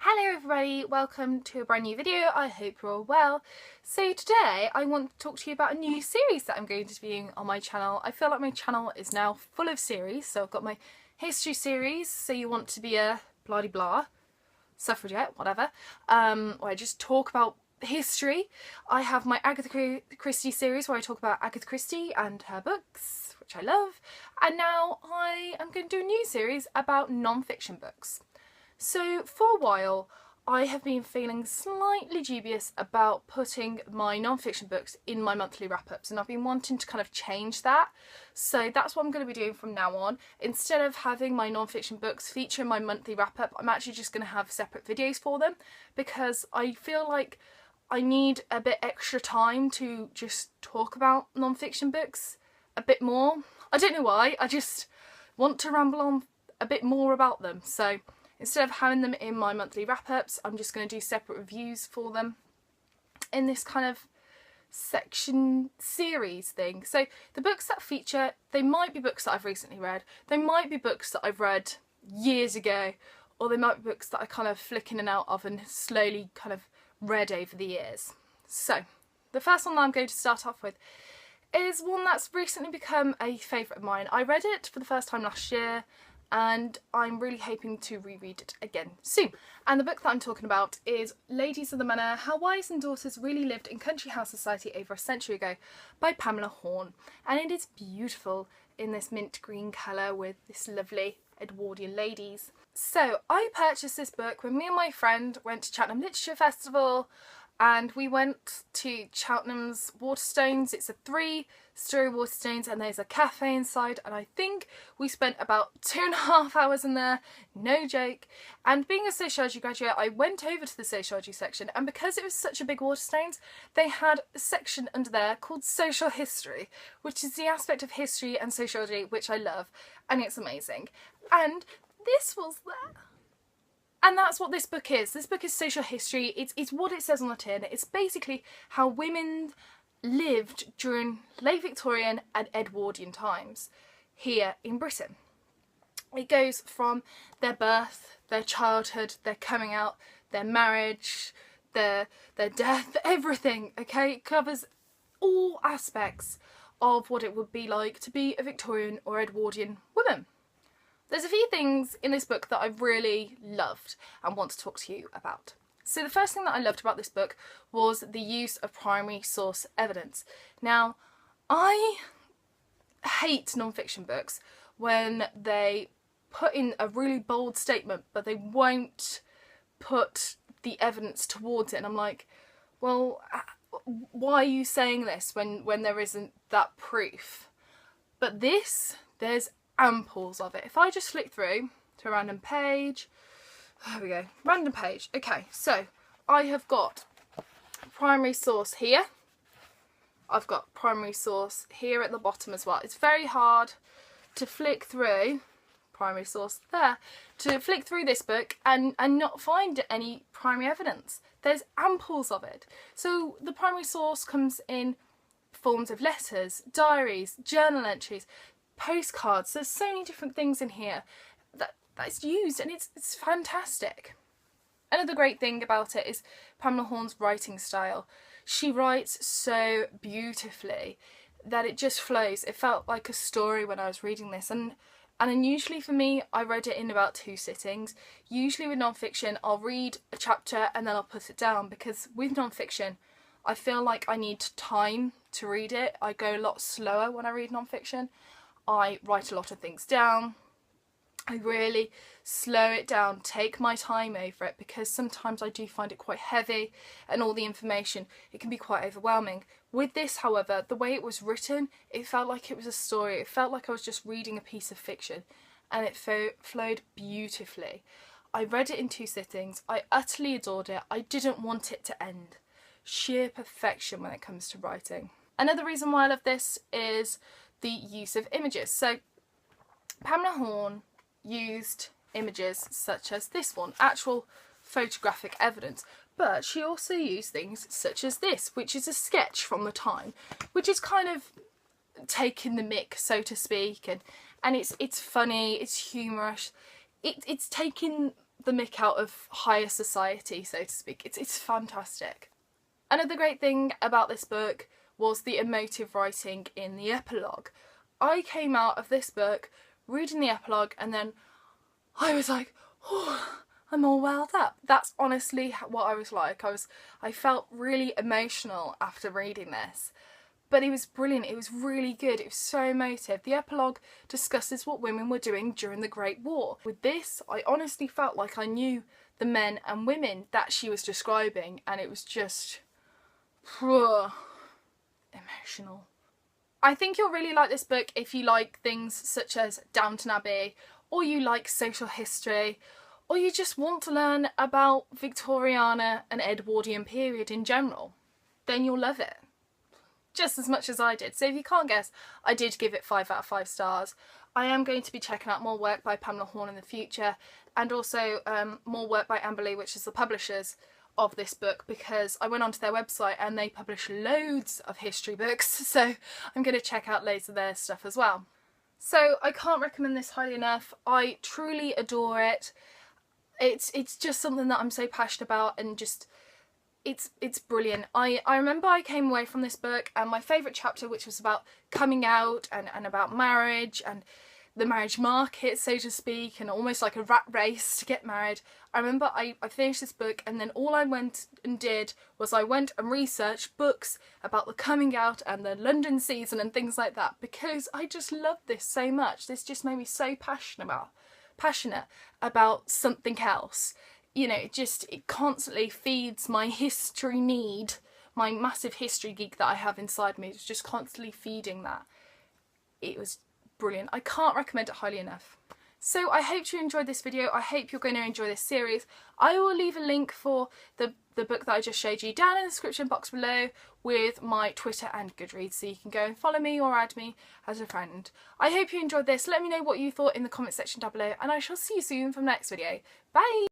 Hello everybody, welcome to a brand new video. I hope you're all well. So today I want to talk to you about a new series that I'm going to be doing on my channel. I feel like my channel is now full of series. So I've got my history series, so you want to be a blah blah, suffragette, whatever, where I just talk about history. I have my Agatha Christie series where I talk about Agatha Christie and her books, which I love. And now I am going to do a new series about non-fiction books. So for a while I have been feeling slightly dubious about putting my non-fiction books in my monthly wrap-ups, and I've been wanting to kind of change that. So that's what I'm going to be doing from now on. Instead of having my non-fiction books feature in my monthly wrap-up, I'm actually just going to have separate videos for them, because I feel like I need a bit extra time to just talk about non-fiction books a bit more. I don't know why, I just want to ramble on a bit more about them. So instead of having them in my monthly wrap-ups, I'm just going to do separate reviews for them in this kind of section series thing. So the books that feature, they might be books that I've recently read, they might be books that I've read years ago, or they might be books that I kind of flick in and out of and slowly kind of read over the years. So the first one that I'm going to start off with is one that's recently become a favourite of mine. I read it for the first time last year, and I'm really hoping to reread it again soon. And the book that I'm talking about is Ladies of the Manor: How Wives and Daughters Really Lived in Country House Society Over a Century Ago by Pamela Horn. And it is beautiful in this mint green colour with this lovely Edwardian ladies. So I purchased this book when me and my friend went to Cheltenham Literature Festival, and we went to Cheltenham's Waterstones. It's a 3-story Waterstones and there's a cafe inside, and I think we spent about 2.5 hours in there, no joke. And being a sociology graduate, I went over to the sociology section, and because it was such a big Waterstones, they had a section under there called social history, which is the aspect of history and sociology which I love, and it's amazing. And this was there. And that's what this book is. This book is social history. It's what it says on the tin. It's basically how women lived during late Victorian and Edwardian times here in Britain. It goes from their birth, their childhood, their coming out, their marriage, their death, everything, okay? It covers all aspects of what it would be like to be a Victorian or Edwardian woman. There's a few things in this book that I've really loved and want to talk to you about. So the first thing that I loved about this book was the use of primary source evidence. Now, I hate non-fiction books when they put in a really bold statement but they won't put the evidence towards it, and I'm like, well, why are you saying this when there isn't that proof? But this, there's amples of it. If I just flick through to a random page, there we go, random page. Okay, so I have got primary source here. I've got primary source here at the bottom as well. It's very hard to flick through primary source there, to flick through this book and not find any primary evidence. There's amples of it. So the primary source comes in forms of letters, diaries, journal entries, postcards. There's so many different things in here that's used, and it's fantastic. Another great thing about it is Pamela Horn's writing style. She writes so beautifully that it just flows. It felt like a story when I was reading this, and unusually for me, I read it in about 2 sittings. Usually with non-fiction, I'll read a chapter and then I'll put it down, because with non-fiction I feel like I need time to read it. I go a lot slower when I read non-fiction. I write a lot of things down. I really slow it down, take my time over it, because sometimes I do find it quite heavy, and all the information, it can be quite overwhelming. With this, however, the way it was written, it felt like it was a story. It felt like I was just reading a piece of fiction, and it flowed beautifully. I read it in 2 sittings. I utterly adored it. I didn't want it to end. Sheer perfection when it comes to writing. Another reason why I love this is the use of images. So Pamela Horn used images such as this one, actual photographic evidence, but she also used things such as this, which is a sketch from the time, which is kind of taking the mick, so to speak, and it's funny, it's humorous, it's taking the mick out of higher society, so to speak. It's fantastic. Another great thing about this book was the emotive writing in the epilogue. I came out of this book reading the epilogue and then I was like, oh, I'm all welled up. That's honestly what I was like. I felt really emotional after reading this. But it was brilliant, it was really good, it was so emotive. The epilogue discusses what women were doing during the Great War. With this, I honestly felt like I knew the men and women that she was describing, and it was just emotional. I think you'll really like this book if you like things such as Downton Abbey, or you like social history, or you just want to learn about Victoriana and Edwardian period in general. Then you'll love it. Just as much as I did. So if you can't guess, I did give it 5 out of 5 stars. I am going to be checking out more work by Pamela in the future, and also more work by Amber Lee, which is the publishers of this book, because I went onto their website and they publish loads of history books, so I'm going to check out loads of their stuff as well. So I can't recommend this highly enough. I truly adore it. It's just something that I'm so passionate about, and just it's brilliant. I remember I came away from this book and my favourite chapter, which was about coming out and about marriage and the marriage market, so to speak, and almost like a rat race to get married. I remember I finished this book and then all I went and did was I went and researched books about the coming out and the London season and things like that, because I just loved this so much. This just made me so passionate about something else. You know, it constantly feeds my history need, my massive history geek that I have inside me. It's just constantly feeding that. It was brilliant. I can't recommend it highly enough. So I hope you enjoyed this video. I hope you're going to enjoy this series. I will leave a link for the book that I just showed you down in the description box below, with my Twitter and Goodreads, so you can go and follow me or add me as a friend. I hope you enjoyed this. Let me know what you thought in the comment section down below, and I shall see you soon for the next video. Bye!